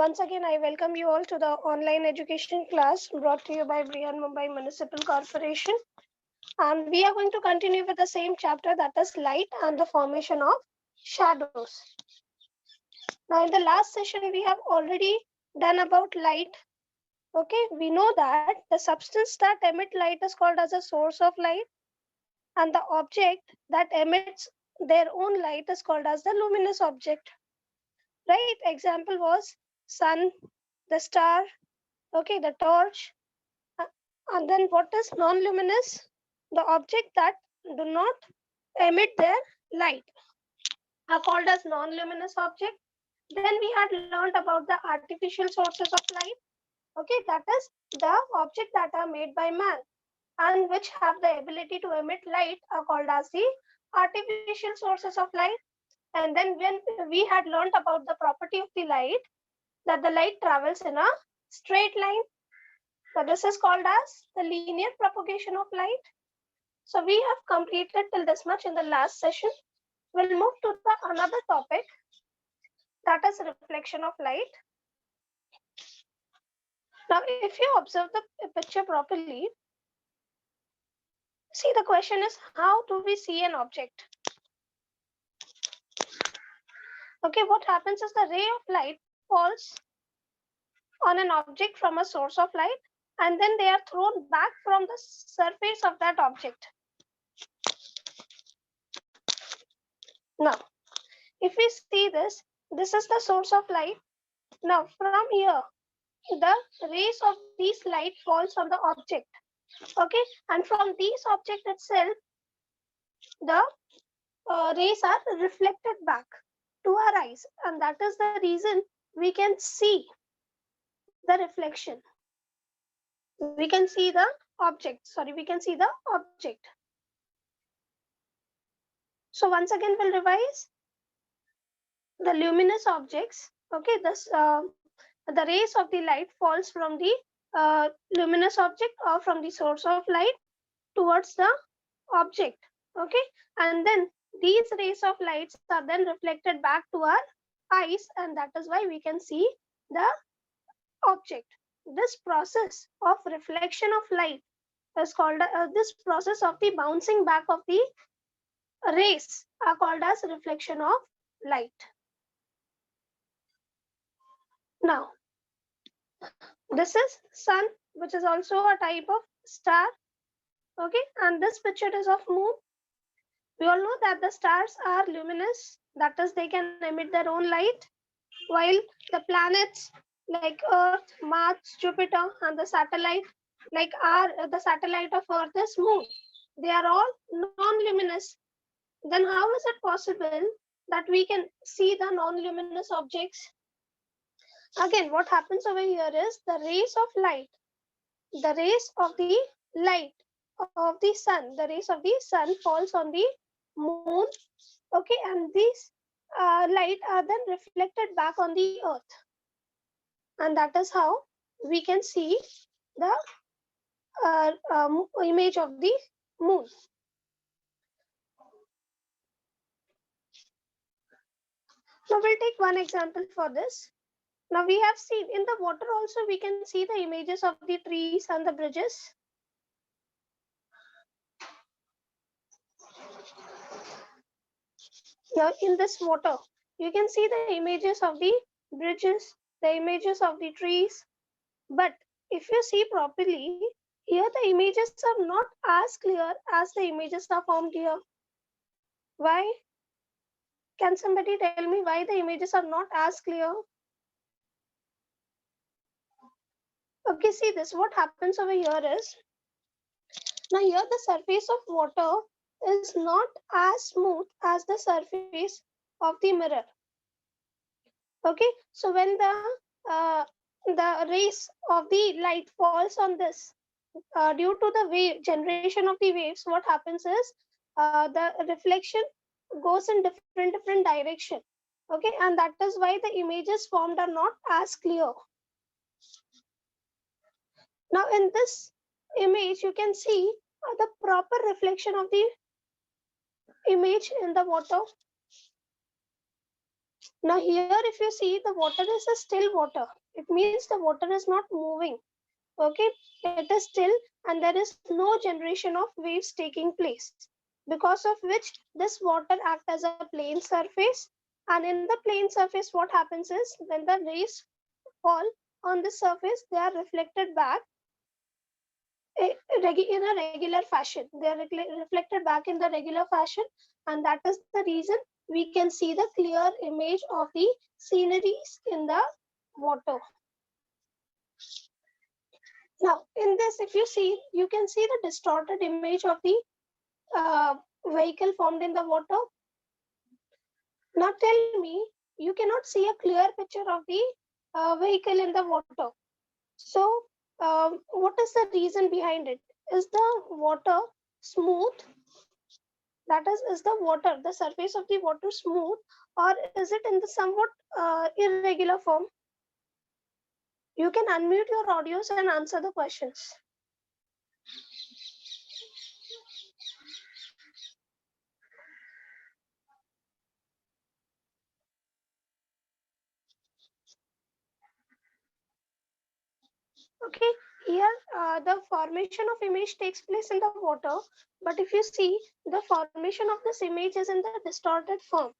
Once again, I welcome you all to the online education class brought to you by Brihan Mumbai Municipal Corporation. And we are going to continue with the same chapter, that is light and the formation of shadows. Now, in the last session, we have already done about light. Okay, we know that the substance that emit light is called as a source of light, and the object that emits their own light is called as the luminous object. Right? Example was sun, the star, okay, the torch. And then what is non-luminous? The object that do not emit their light are called as non-luminous object. Then we had learned about the artificial sources of light. Okay, that is the object that are made by man and which have the ability to emit light are called as the artificial sources of light. And then when we had learned about the property of the light, that the light travels in a straight line. So this is called as the linear propagation of light. So we have completed till this much in the last session. We'll move to the another topic, that is reflection of light. Now, if you observe the picture properly, see, the question is, how do we see an object? Okay, what happens is the ray of light falls on an object from a source of light, and then they are thrown back from the surface of that object. Now, if we see this is the source of light. Now, from here, the rays of these light falls on the object. Okay, and from these object itself, the rays are reflected back to our eyes, and that is the reason we can see the reflection. We can see the object. Sorry, we can see the object. So once again, we'll revise the luminous objects. Okay, this the rays of the light falls from the luminous object or from the source of light towards the object. Okay, and then these rays of lights are then reflected back to our eyes, and that is why we can see the object. This process of reflection of light is called this process of the bouncing back of the rays are called as reflection of light. Now, this is sun, which is also a type of star. Okay, and this picture is of moon. We all know that the stars are luminous, that is, they can emit their own light, while the planets like Earth, Mars, Jupiter, and the satellite like the satellite of Earth is moon. They are all non-luminous. Then how is it possible that we can see the non-luminous objects? Again, what happens over here is the rays of light, the rays of the light of the sun, the rays of the sun falls on the moon. Okay, and these light are then reflected back on the earth, and that is how we can see the image of the moon. Now we'll take one example for this. Now we have seen in the water also we can see the images of the trees and the bridges. Here in this water, you can see the images of the bridges, the images of the trees. But if you see properly, here the images are not as clear as the images are formed here. Why? Can somebody tell me why the images are not as clear? Okay, see this. What happens over here is, now here the surface of water is not as smooth as the surface of the mirror. Okay, so when the rays of the light falls on this, due to the wave generation of the waves, what happens is the reflection goes in different direction. Okay, and that is why the images formed are not as clear. Now in this image, you can see the proper reflection of the image in the water. Now here, if you see, the water is a still water. It means the water is not moving. Okay, it is still and there is no generation of waves taking place, because of which this water acts as a plane surface. And in the plane surface, what happens is when the rays fall on the surface, they are reflected back in a regular fashion. They are reflected back in the regular fashion, and that is the reason we can see the clear image of the sceneries in the water. Now, in this, if you see, you can see the distorted image of the vehicle formed in the water. Now, tell me, you cannot see a clear picture of the vehicle in the water. So, what is the reason behind it? Is the water smooth? That is the water, the surface of the water smooth, or is it in the somewhat irregular form? You can unmute your audios and answer the questions. Okay, here the formation of image takes place in the water, but if you see, the formation of this image is in the distorted form.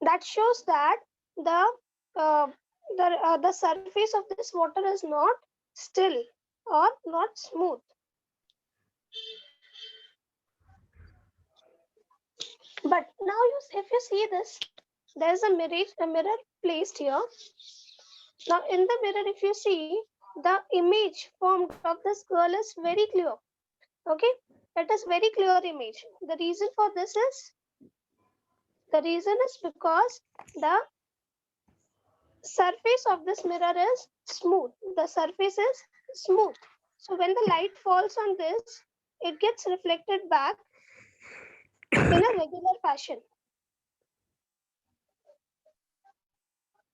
That shows that uh, the surface of this water is not still or not smooth. But now if you see this, there is a mirror placed here. Now in the mirror, if you see, the image formed of this girl is very clear. Okay, it is very clear image. The reason for this is, because the surface of this mirror is smooth. The surface is smooth. So when the light falls on this, it gets reflected back in a regular fashion.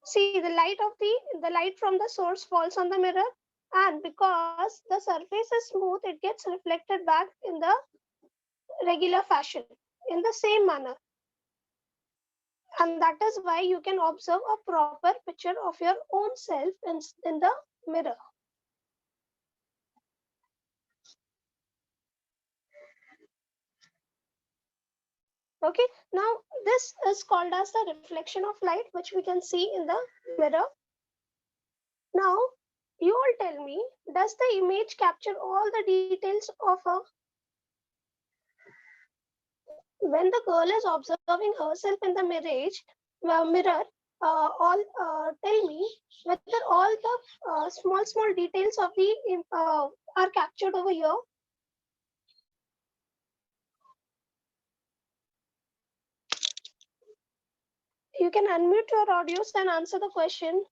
See, the light from the source falls on the mirror, and because the surface is smooth, it gets reflected back in the regular fashion, in the same manner. And that is why you can observe a proper picture of your own self in the mirror. Okay, now this is called as the reflection of light, which we can see in the mirror. Now, you all tell me, does the image capture all the details of a, when the girl is observing herself in the mirror, tell me whether all the small details of the are captured over here. You can unmute your audios and answer the question.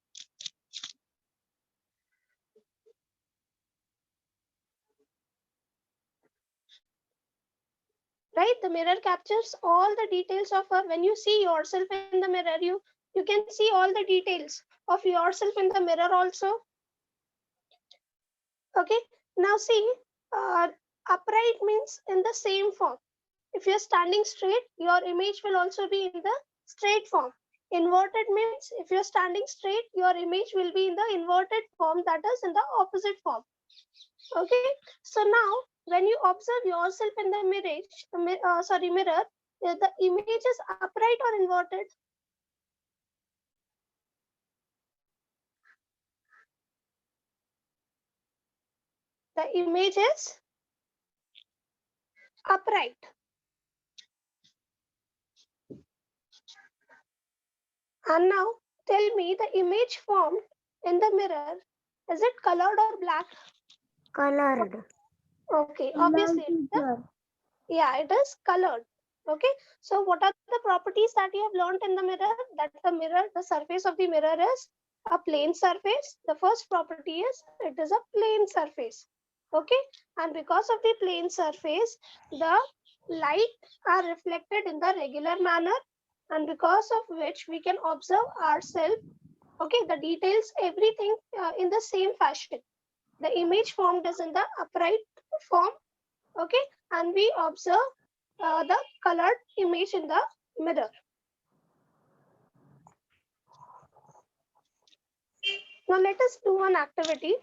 Right, the mirror captures all the details of her. When you see yourself in the mirror, you can see all the details of yourself in the mirror also. Okay, now see, upright means in the same form. If you're standing straight, your image will also be in the straight form. Inverted means if you're standing straight, your image will be in the inverted form, that is in the opposite form. Okay, so now when you observe yourself in the mirror, the image is upright or inverted? The image is upright. And now tell me, the image formed in the mirror, is it colored or black? Colored. Okay, obviously. Yeah, it is colored. Okay, so what are the properties that you have learned in the mirror? That the surface of the mirror is a plane surface. The first property is it is a plane surface. Okay, and because of the plane surface, the light are reflected in the regular manner, and because of which we can observe ourselves. Okay, the details, everything in the same fashion. The image formed is in the upright form. Okay, and we observe the colored image in the mirror. Now let us do one activity.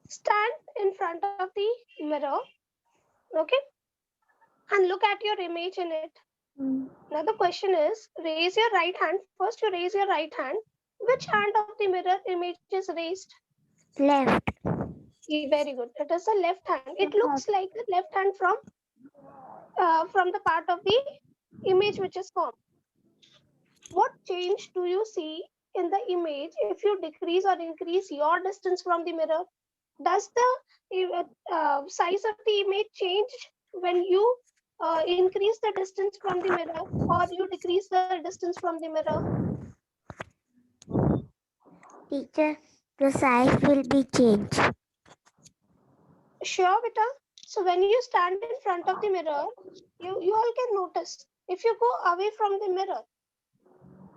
Stand in front of the mirror, okay, and look at your image in it. Now the question is, raise your right hand. First you raise your right hand. Which hand of the mirror image is raised? Left. Very good. It is the left hand. It looks like the left hand from the part of the image which is formed. What change do you see in the image if you decrease or increase your distance from the mirror? Does the size of the image change when you increase the distance from the mirror or you decrease the distance from the mirror? Teacher, the size will be changed. Sure, beta. So when you stand in front of the mirror, you all can notice. If you go away from the mirror,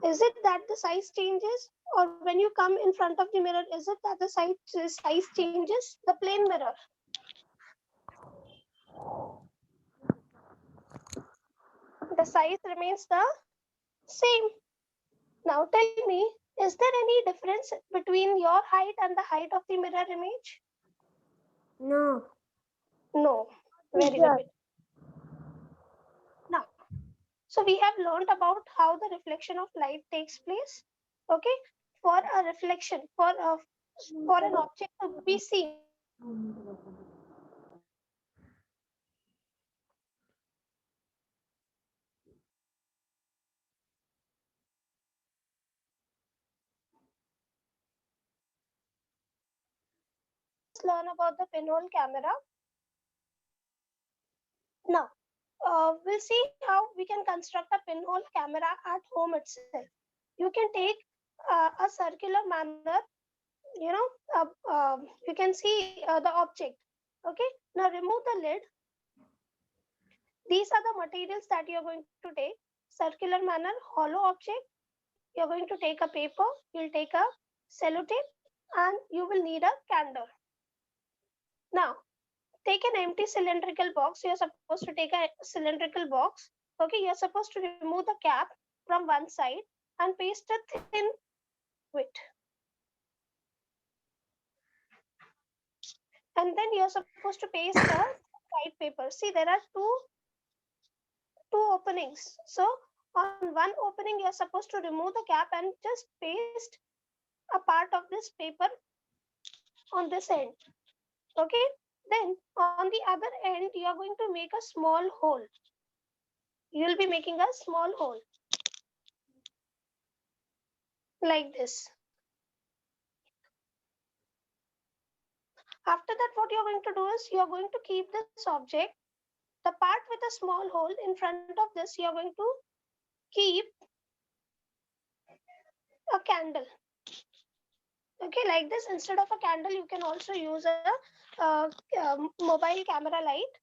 is it that the size changes? Or when you come in front of the mirror, is it that the size changes? The plain mirror. The size remains the same. Now tell me, is there any difference between your height and the height of the mirror image? No. No. Very good. Now, so we have learned about how the reflection of light takes place. Okay, for a reflection, for an object to be seen, learn about the pinhole camera. Now, we'll see how we can construct a pinhole camera at home itself. You can take a circular manner, you know, you can see the object. Okay, now remove the lid. These are the materials that you're going to take. Circular manner, hollow object. You're going to take a paper, you'll take a sellotape, and you will need a candle. Now, take an empty cylindrical box. You're supposed to take a cylindrical box. Okay, you're supposed to remove the cap from one side and paste a thin wit. And then you're supposed to paste a white paper. See, there are two openings. So on one opening, you're supposed to remove the cap and just paste a part of this paper on this end. Okay, then on the other end, you are going to make a small hole. You'll be making a small hole like this. After that, what you're going to do is you're going to keep this object, the part with a small hole in front of this, you're going to keep a candle. Okay, like this. Instead of a candle, you can also use a mobile camera light.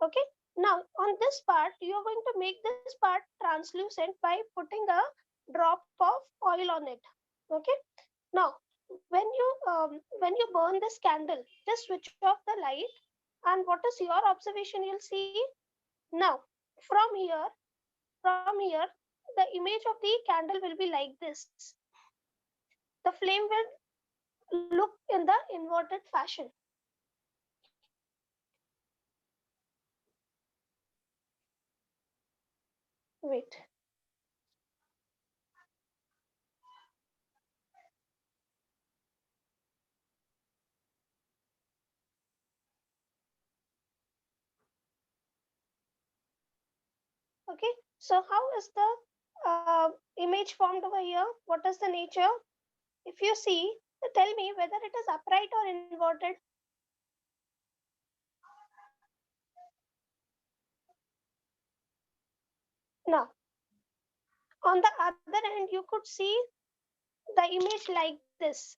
Okay, now on this part, you're going to make this part translucent by putting a drop of oil on it. Okay, now when you burn this candle, just switch off the light, and what is your observation? You'll see now from here, the image of the candle will be like this. The flame will look in the inverted fashion. Wait. Okay, so how is the image formed over here? What is the nature? If you see, tell me whether it is upright or inverted. Now, on the other end, you could see the image like this.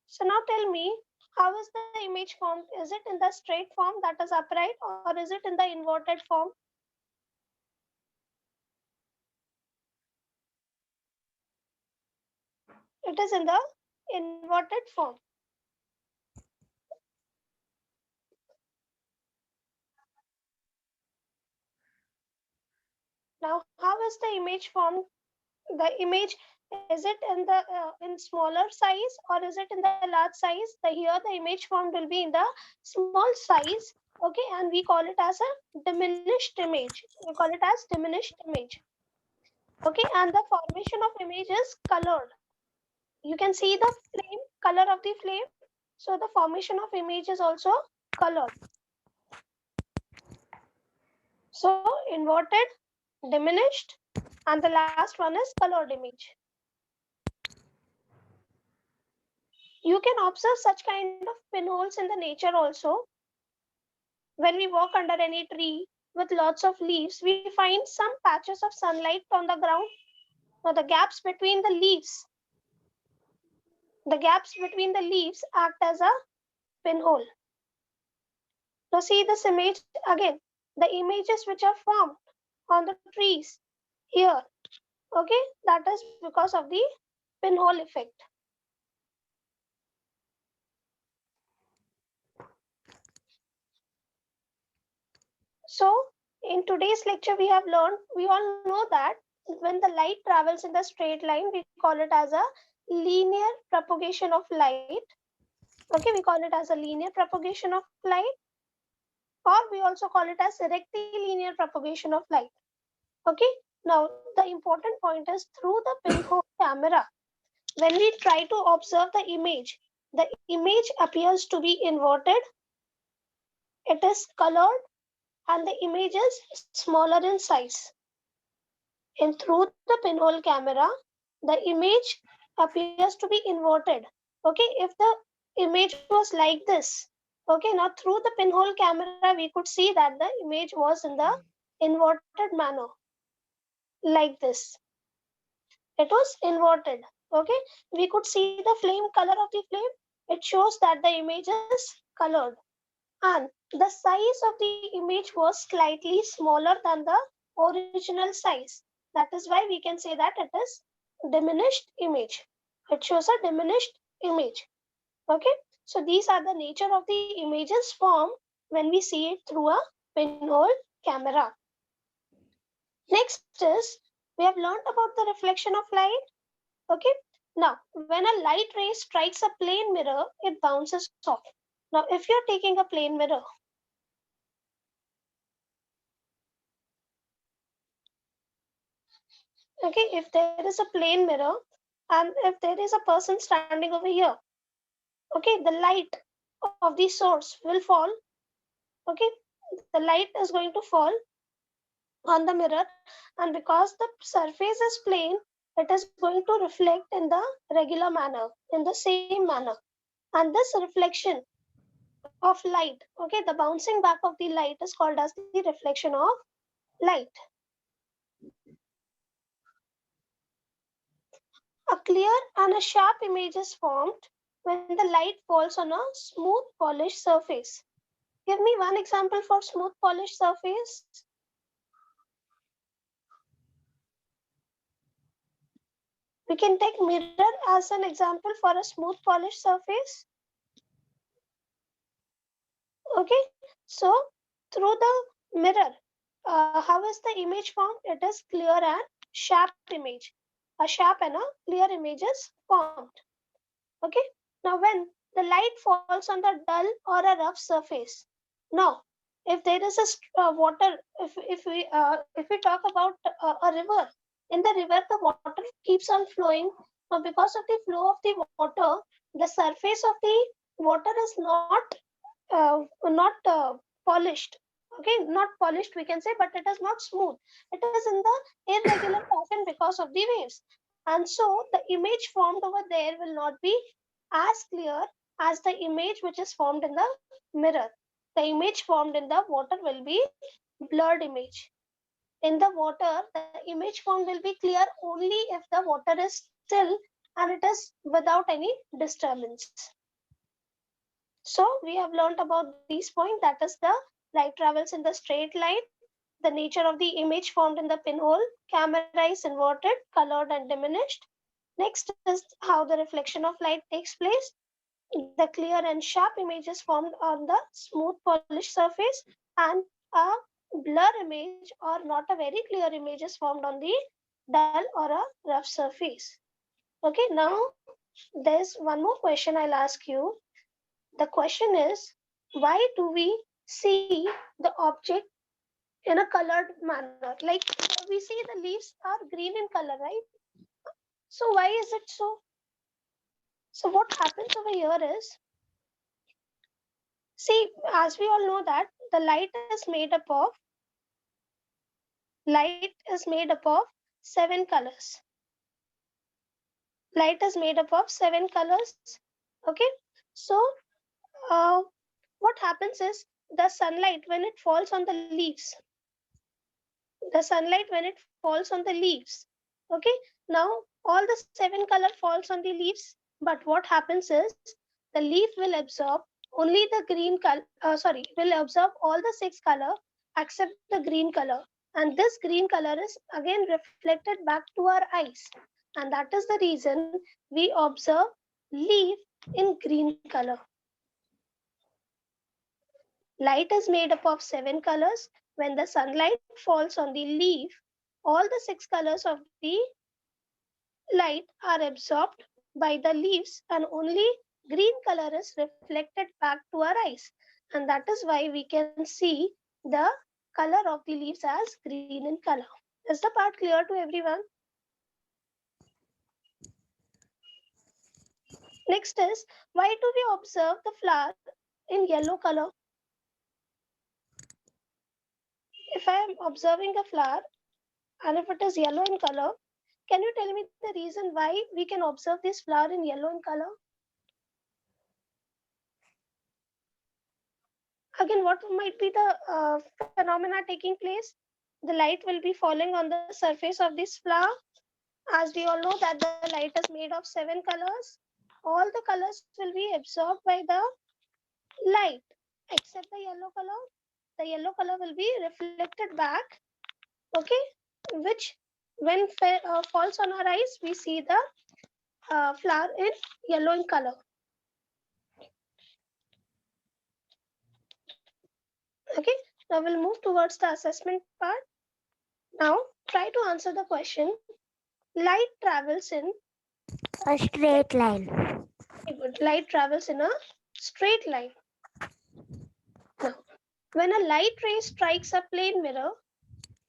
So now tell me, how is the image formed? Is it in the straight form, that is upright, or is it in the inverted form? It is in the inverted form. Now, how is the image formed? The image Is it in the in smaller size or is it in the large size? Here the image formed will be in the small size. Okay, and we call it as a diminished image. We call it as diminished image. Okay, and the formation of image is colored. You can see the flame, color of the flame. So the formation of image is also colored. So inverted, diminished, and the last one is colored image. You can observe such kind of pinholes in the nature also. When we walk under any tree with lots of leaves, we find some patches of sunlight on the ground. Now the gaps between the leaves act as a pinhole. Now see this image again. The images which are formed on the trees here, okay, that is because of the pinhole effect. So in today's lecture we have learned, we all know that when the light travels in the straight line, we call it as a linear propagation of light. Okay, we call it as a linear propagation of light, or we also call it as rectilinear propagation of light. Okay, now the important point is through the pinhole camera, when we try to observe the image appears to be inverted, it is colored, and the image is smaller in size. And through the pinhole camera, the image appears to be inverted. Okay, if the image was like this, okay, now through the pinhole camera, we could see that the image was in the inverted manner, like this. It was inverted. Okay, we could see the flame, color of the flame. It shows that the image is colored, and the size of the image was slightly smaller than the original size. That is why we can say that it is diminished image. It shows a diminished image. Okay, so these are the nature of the images formed when we see it through a pinhole camera. Next is, we have learned about the reflection of light. Okay, now when a light ray strikes a plane mirror, it bounces off. Now if you're taking a plane mirror, okay, if there is a plane mirror and if there is a person standing over here, okay, the light of the source will fall. Okay, the light is going to fall on the mirror, and because the surface is plane, it is going to reflect in the regular manner, in the same manner. And this reflection of light, okay, the bouncing back of the light is called as the reflection of light. A clear and a sharp image is formed when the light falls on a smooth polished surface. Give me one example for smooth polished surface. We can take mirror as an example for a smooth polished surface. Okay, so through the mirror, how is the image formed? It is clear and sharp image. A sharp and a clear image is formed. Okay, now when the light falls on the dull or a rough surface, now if there is a water, if we talk about a river, in the river the water keeps on flowing. Now because of the flow of the water, the surface of the water is not polished. Okay, not polished we can say, but it is not smooth. It is in the irregular pattern because of the waves, and so the image formed over there will not be as clear as the image which is formed in the mirror. The image formed in the water will be blurred image. In the water, the image formed will be clear only if the water is still and it is without any disturbance. So we have learned about these points, that is the light travels in the straight line, the nature of the image formed in the pinhole, camera is inverted, colored and diminished. Next is how the reflection of light takes place. The clear and sharp image is formed on the smooth polished surface, and a blur image or not a very clear image is formed on the dull or a rough surface. Okay, now there's one more question I'll ask you. The question is, why do we see the object in a colored manner? Like we see the leaves are green in color, right? So why is it so? So what happens over here is, see, as we all know that the light is made up of 7 colors. Light is made up of 7 colors. Okay, so uh, what happens is the sunlight when it falls on the leaves, the sunlight when it falls on the leaves. Okay, now all the 7 color falls on the leaves, but what happens is the leaf will absorb only the green color, will absorb all the 6 color except the green color, and this green color is again reflected back to our eyes, and that is the reason we observe leaf in green color. Light is made up of 7 colors. When the sunlight falls on the leaf, all the 6 colors of the light are absorbed by the leaves, and only green color is reflected back to our eyes. And that is why we can see the color of the leaves as green in color. Is the part clear to everyone? Next is, why do we observe the flower in yellow color? If I am observing a flower and if it is yellow in color, can you tell me the reason why we can observe this flower in yellow in color? Again, what might be the phenomena taking place? The light will be falling on the surface of this flower. As we all know that the light is made of 7 colors. All the colors will be absorbed by the light except the yellow color. The yellow color will be reflected back, okay, which when falls on our eyes, we see the flower in yellow in color. Okay, now we'll move towards the assessment part. Now try to answer the question. Light travels in A straight line. very good. Light travels in a straight line. Now, when a light ray strikes a plane mirror,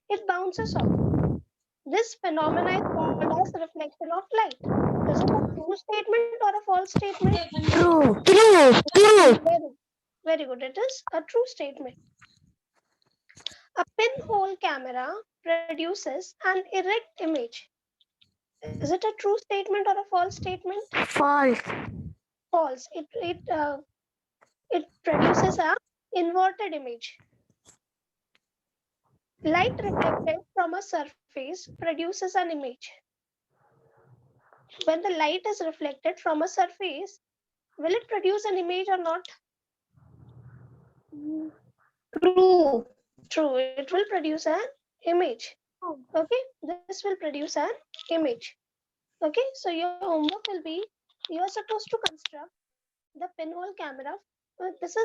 it bounces off. This phenomena is called as reflection of light. Is it a true statement or a false statement? True. True. True. Very good. It is a true statement. A pinhole camera produces an erect image. Is it a true statement or a false statement? False. False. It produces a inverted image. Light reflected from a surface produces an image. When the light is reflected from a surface, will it produce an image or not? True. True, it will produce an image. Okay, this will produce an image. Okay, so your homework will be, you are supposed to construct the pinhole camera. This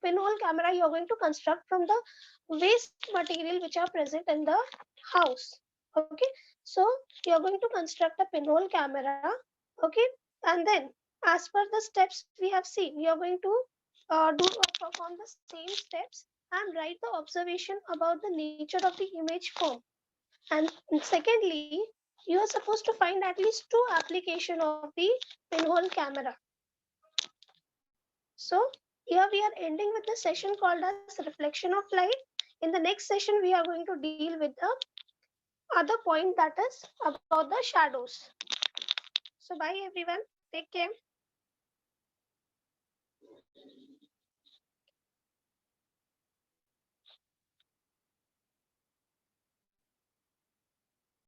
pinhole camera you are going to construct from the waste material which are present in the house. Okay, so you are going to construct a pinhole camera. Okay, and then as per the steps we have seen, you are going to perform the same steps and write the observation about the nature of the image form. And secondly, you are supposed to find at least 2 application of the pinhole camera. So here we are ending with the session called as reflection of light. In the next session, we are going to deal with the other point, that is about the shadows. So bye everyone. Take care.